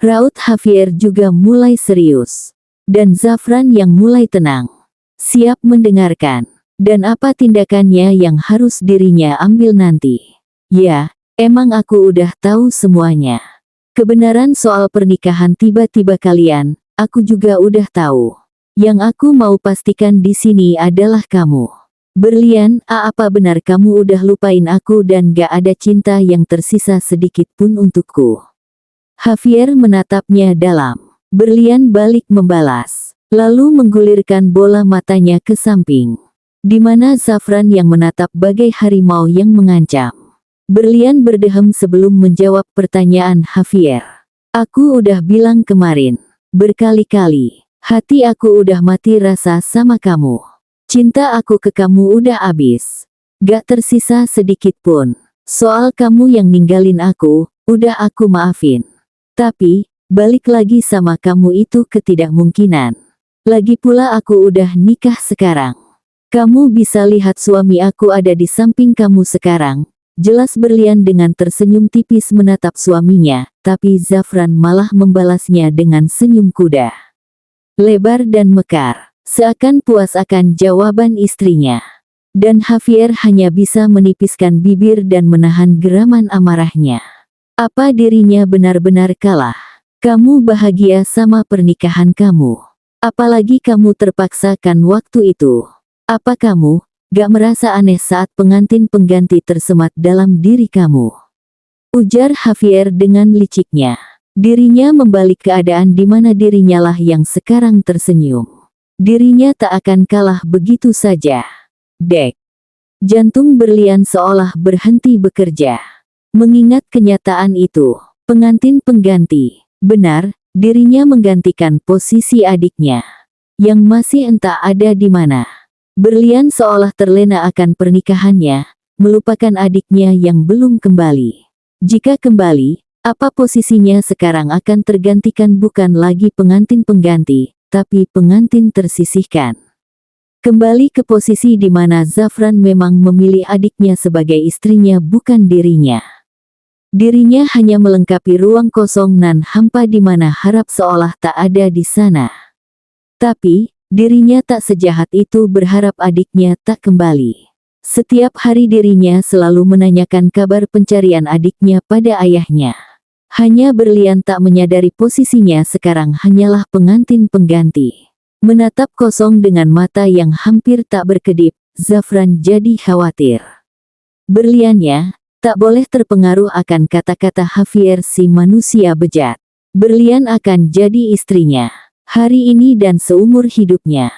Raut Javier juga mulai serius. Dan Zafran yang mulai tenang. Siap mendengarkan. Dan apa tindakannya yang harus dirinya ambil nanti. Ya, emang aku udah tahu semuanya. Kebenaran soal pernikahan tiba-tiba kalian, aku juga udah tahu. Yang aku mau pastikan di sini adalah kamu. Berlian, apa benar kamu udah lupain aku dan gak ada cinta yang tersisa sedikit pun untukku? Javier menatapnya dalam. Berlian balik membalas. Lalu menggulirkan bola matanya ke samping. Di mana Zafran yang menatap bagai harimau yang mengancam. Berlian berdehem sebelum menjawab pertanyaan Javier. Aku udah bilang kemarin. Berkali-kali. Hati aku udah mati rasa sama kamu. Cinta aku ke kamu udah abis. Gak tersisa sedikit pun. Soal kamu yang ninggalin aku, udah aku maafin. Tapi, balik lagi sama kamu itu ketidakmungkinan. Lagi pula aku udah nikah sekarang. Kamu bisa lihat suami aku ada di samping kamu sekarang. Jelas Berlian dengan tersenyum tipis menatap suaminya, tapi Zafran malah membalasnya dengan senyum kuda. Lebar dan mekar, seakan puas akan jawaban istrinya. Dan Javier hanya bisa menipiskan bibir dan menahan geraman amarahnya. Apa dirinya benar-benar kalah? Kamu bahagia sama pernikahan kamu. Apalagi kamu terpaksakan waktu itu. Apa kamu gak merasa aneh saat pengantin pengganti tersemat dalam diri kamu? Ujar Javier dengan liciknya. Dirinya membalik keadaan di mana dirinya lah yang sekarang tersenyum. Dirinya tak akan kalah begitu saja. Dek. Jantung berlian seolah berhenti bekerja. Mengingat kenyataan itu, pengantin pengganti, benar, dirinya menggantikan posisi adiknya. Yang masih entah ada di mana. Berlian seolah terlena akan pernikahannya, melupakan adiknya yang belum kembali. Jika kembali, apa posisinya sekarang akan tergantikan bukan lagi pengantin pengganti, tapi pengantin tersisihkan. Kembali ke posisi di mana Zafran memang memilih adiknya sebagai istrinya bukan dirinya. Dirinya hanya melengkapi ruang kosong nan hampa di mana harap seolah tak ada di sana. Tapi, dirinya tak sejahat itu berharap adiknya tak kembali. Setiap hari dirinya selalu menanyakan kabar pencarian adiknya pada ayahnya. Hanya berlian tak menyadari posisinya sekarang hanyalah pengantin pengganti. Menatap kosong dengan mata yang hampir tak berkedip, Zafran jadi khawatir. Berliannya tak boleh terpengaruh akan kata-kata Javier si manusia bejat. Berlian akan jadi istrinya, hari ini dan seumur hidupnya.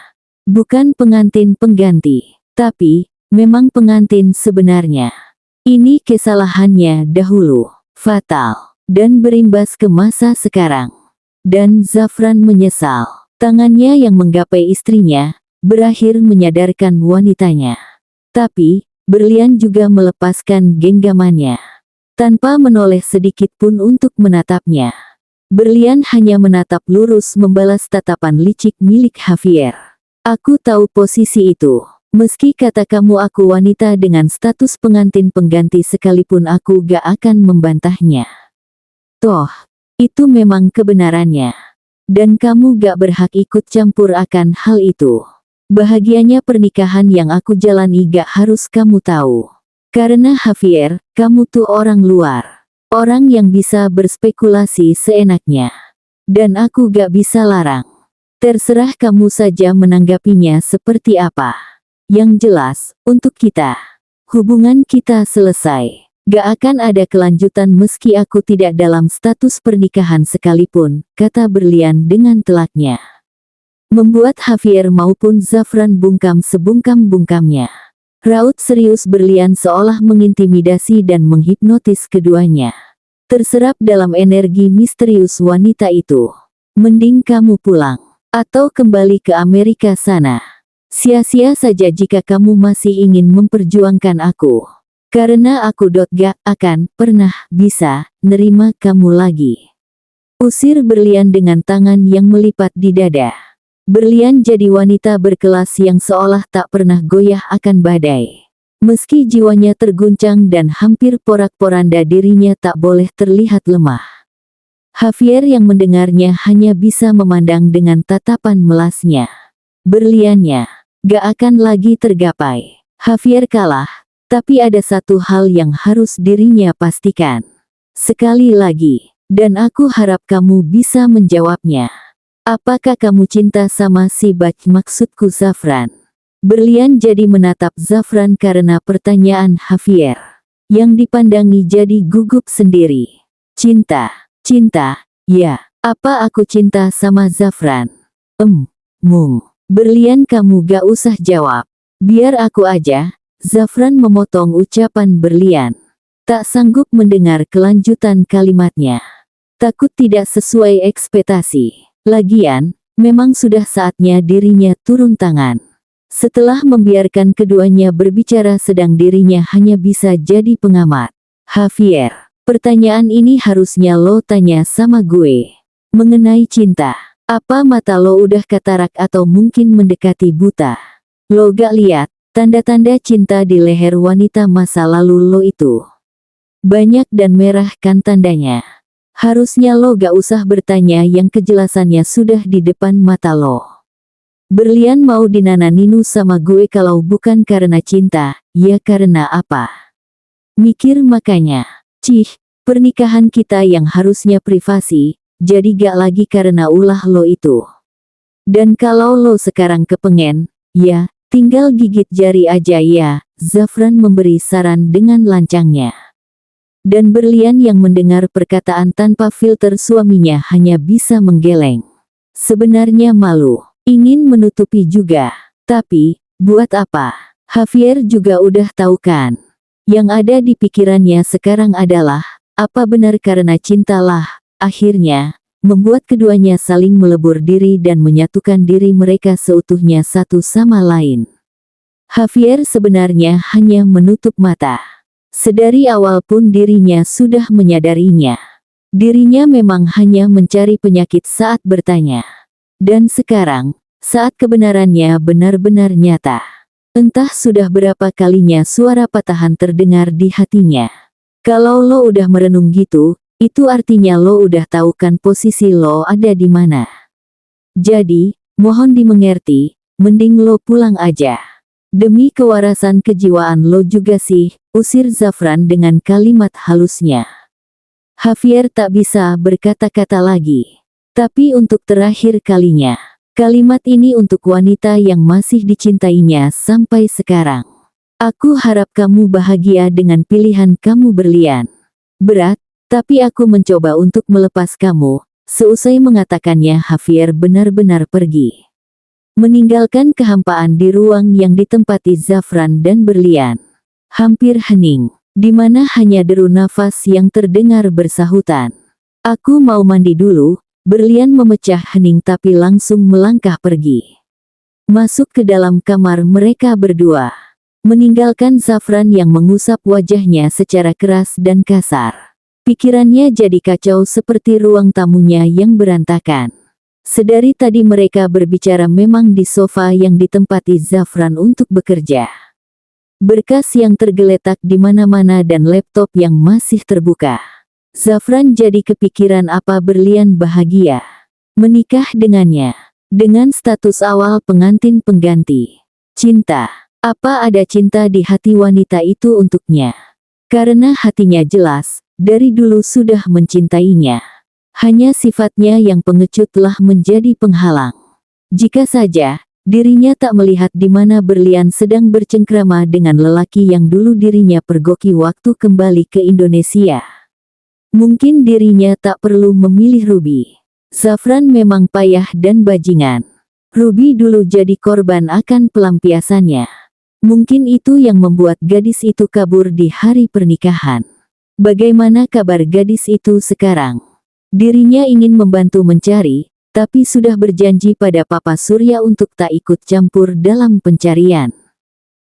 Bukan pengantin pengganti, tapi memang pengantin sebenarnya. Ini kesalahannya dahulu, fatal, dan berimbas ke masa sekarang. Dan Zafran menyesal. Tangannya yang menggapai istrinya, berakhir menyadarkan wanitanya. Tapi, berlian juga melepaskan genggamannya. Tanpa menoleh sedikit pun untuk menatapnya. Berlian hanya menatap lurus membalas tatapan licik milik Javier. Aku tahu posisi itu. Meski kata kamu aku wanita dengan status pengantin pengganti sekalipun aku gak akan membantahnya. Toh, itu memang kebenarannya. Dan kamu gak berhak ikut campur akan hal itu. Bahagianya pernikahan yang aku jalani gak harus kamu tahu. Karena Javier, kamu tuh orang luar. Orang yang bisa berspekulasi seenaknya. Dan aku gak bisa larang. Terserah kamu saja menanggapinya seperti apa. Yang jelas, untuk kita, hubungan kita selesai. Gak akan ada kelanjutan meski aku tidak dalam status pernikahan sekalipun, kata berlian dengan telaknya. Membuat Javier maupun Zafran bungkam sebungkam-bungkamnya. Raut serius berlian seolah mengintimidasi dan menghipnotis keduanya. Terserap dalam energi misterius wanita itu. Mending kamu pulang, atau kembali ke Amerika sana. Sia-sia saja jika kamu masih ingin memperjuangkan aku. Karena aku gak akan pernah bisa nerima kamu lagi. Usir berlian dengan tangan yang melipat di dada. Berlian jadi wanita berkelas yang seolah tak pernah goyah akan badai. Meski jiwanya terguncang dan hampir porak-poranda dirinya tak boleh terlihat lemah. Javier yang mendengarnya hanya bisa memandang dengan tatapan melasnya. Berliannya gak akan lagi tergapai. Javier kalah, tapi ada satu hal yang harus dirinya pastikan. Sekali lagi, dan aku harap kamu bisa menjawabnya. Apakah kamu cinta sama si maksudku Zafran? Berlian jadi menatap Zafran karena pertanyaan Javier. Yang dipandangi jadi gugup sendiri. Cinta, ya, apa aku cinta sama Zafran? Berlian kamu gak usah jawab. Biar aku aja, Zafran memotong ucapan berlian. Tak sanggup mendengar kelanjutan kalimatnya. Takut tidak sesuai ekspektasi. Lagian, memang sudah saatnya dirinya turun tangan. Setelah membiarkan keduanya berbicara sedang dirinya hanya bisa jadi pengamat. Javier, pertanyaan ini harusnya lo tanya sama gue. Mengenai cinta. Apa mata lo udah katarak atau mungkin mendekati buta? Lo gak lihat tanda-tanda cinta di leher wanita masa lalu lo itu? Banyak dan merah kan tandanya. Harusnya lo gak usah bertanya yang kejelasannya sudah di depan mata lo. Berlian mau dinananinu sama gue kalau bukan karena cinta, ya karena apa? Mikir makanya. Pernikahan kita yang harusnya privasi, jadi gak lagi karena ulah lo itu. Dan kalau lo sekarang kepengen, ya, Tinggal gigit jari aja ya, Zafran memberi saran dengan lancangnya. Dan Berlian yang mendengar perkataan tanpa filter suaminya hanya bisa menggeleng. Sebenarnya malu, ingin menutupi juga. Tapi, buat apa? Javier juga udah tahu kan. Yang ada di pikirannya sekarang adalah, apa benar karena cintalah, akhirnya, membuat keduanya saling melebur diri dan menyatukan diri mereka seutuhnya satu sama lain. Javier sebenarnya hanya menutup mata. Sedari awal pun dirinya sudah menyadarinya. Dirinya memang hanya mencari penyakit saat bertanya. Dan sekarang, saat kebenarannya benar-benar nyata. Entah sudah berapa kalinya suara patahan terdengar di hatinya. Kalau lo udah merenung gitu, itu artinya lo udah tahu kan posisi lo ada di mana. Jadi, mohon dimengerti, mending lo pulang aja. Demi kewarasan kejiwaan lo juga sih, usir Zafran dengan kalimat halusnya. Javier tak bisa berkata-kata lagi. Tapi untuk terakhir kalinya. Kalimat ini untuk wanita yang masih dicintainya sampai sekarang. Aku harap kamu bahagia dengan pilihan kamu Berlian. Berat, tapi aku mencoba untuk melepas kamu. Seusai mengatakannya Javier benar-benar pergi. Meninggalkan kehampaan di ruang yang ditempati Zafran dan Berlian. Hampir hening, di mana hanya deru nafas yang terdengar bersahutan. Aku mau mandi dulu. Berlian memecah hening tapi langsung melangkah pergi. Masuk ke dalam kamar mereka berdua. Meninggalkan Zafran yang mengusap wajahnya secara keras dan kasar. Pikirannya jadi kacau seperti ruang tamunya yang berantakan. Sedari tadi mereka berbicara memang di sofa yang ditempati Zafran untuk bekerja. Berkas yang tergeletak di mana-mana dan laptop yang masih terbuka. Zafran jadi kepikiran apa Berlian bahagia menikah dengannya. Dengan status awal pengantin pengganti. Cinta. Apa ada cinta di hati wanita itu untuknya? Karena hatinya jelas, dari dulu sudah mencintainya. Hanya sifatnya yang pengecutlah menjadi penghalang. Jika saja, dirinya tak melihat di mana Berlian sedang bercengkrama dengan lelaki yang dulu dirinya pergoki waktu kembali ke Indonesia. Mungkin dirinya tak perlu memilih Ruby. Zafran memang payah dan bajingan. Ruby dulu jadi korban akan pelampiasannya. Mungkin itu yang membuat gadis itu kabur di hari pernikahan. Bagaimana kabar gadis itu sekarang? Dirinya ingin membantu mencari, tapi sudah berjanji pada Papa Surya untuk tak ikut campur dalam pencarian.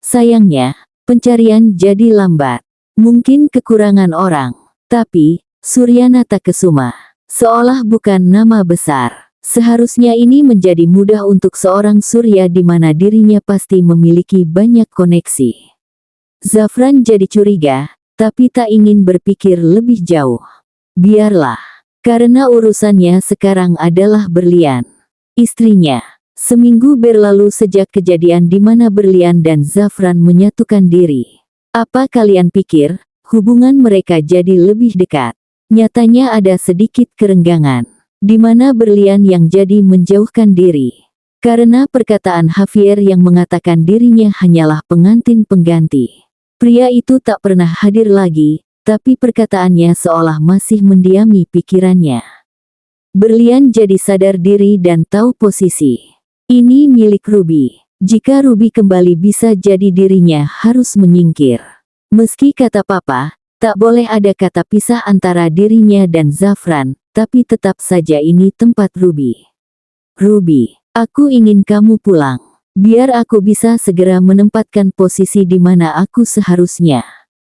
Sayangnya, pencarian jadi lambat. Mungkin kekurangan orang. Tapi, Suryanata Kesuma, seolah bukan nama besar. Seharusnya ini menjadi mudah untuk seorang Surya di mana dirinya pasti memiliki banyak koneksi. Zafran jadi curiga, tapi tak ingin berpikir lebih jauh. Biarlah, karena urusannya sekarang adalah Berlian. Istrinya, seminggu berlalu sejak kejadian di mana Berlian dan Zafran menyatukan diri. Apa kalian pikir, hubungan mereka jadi lebih dekat? Nyatanya ada sedikit kerenggangan, di mana Berlian yang jadi menjauhkan diri. Karena perkataan Javier yang mengatakan dirinya hanyalah pengantin pengganti. Pria itu tak pernah hadir lagi, tapi perkataannya seolah masih mendiami pikirannya. Berlian jadi sadar diri dan tahu posisi. Ini milik Ruby. Jika Ruby kembali bisa jadi dirinya harus menyingkir. Meski kata Papa, tak boleh ada kata pisah antara dirinya dan Zafran, tapi tetap saja ini tempat Ruby. Ruby, aku ingin kamu pulang. Biar aku bisa segera menempatkan posisi di mana aku seharusnya.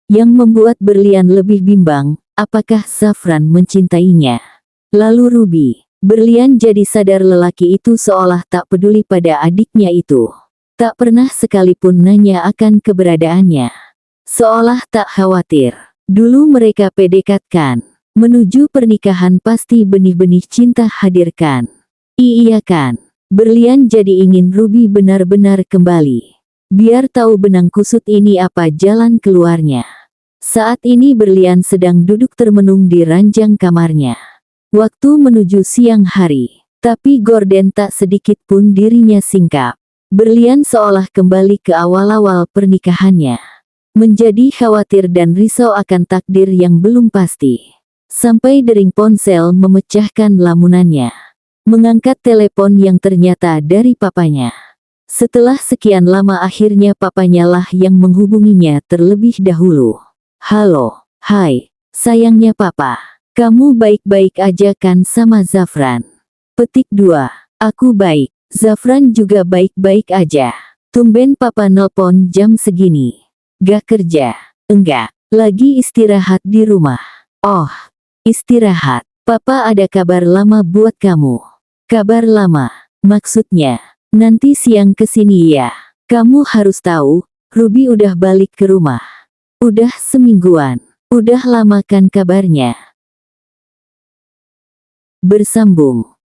Yang membuat Berlian lebih bimbang, apakah Zafran mencintainya? Lalu Ruby, Berlian jadi sadar lelaki itu seolah tak peduli pada adiknya itu. Tak pernah sekalipun nanya akan keberadaannya. Seolah tak khawatir. Dulu mereka PDKT-kan. Menuju pernikahan pasti benih-benih cinta hadirkan. Iya kan? Berlian jadi ingin Ruby benar-benar kembali. Biar tahu benang kusut ini apa jalan keluarnya. Saat ini Berlian sedang duduk termenung di ranjang kamarnya. Waktu menuju siang hari. Tapi gorden tak sedikit pun dirinya singkap. Berlian seolah kembali ke awal-awal pernikahannya. Menjadi khawatir dan risau akan takdir yang belum pasti. Sampai dering ponsel memecahkan lamunannya. Mengangkat telepon yang ternyata dari papanya. Setelah sekian lama akhirnya papanya lah yang menghubunginya terlebih dahulu. Halo, hai, sayangnya papa. Kamu baik-baik aja kan sama Zafran? Petik 2. Aku baik. Zafran juga baik-baik aja. Tumben papa nelpon jam segini. Gak kerja? Enggak. Lagi istirahat di rumah. Oh, istirahat. Papa ada kabar lama buat kamu. Kabar lama? Maksudnya, nanti siang kesini ya. Kamu harus tahu, Ruby udah balik ke rumah. Udah semingguan. Udah lama kan kabarnya. Bersambung.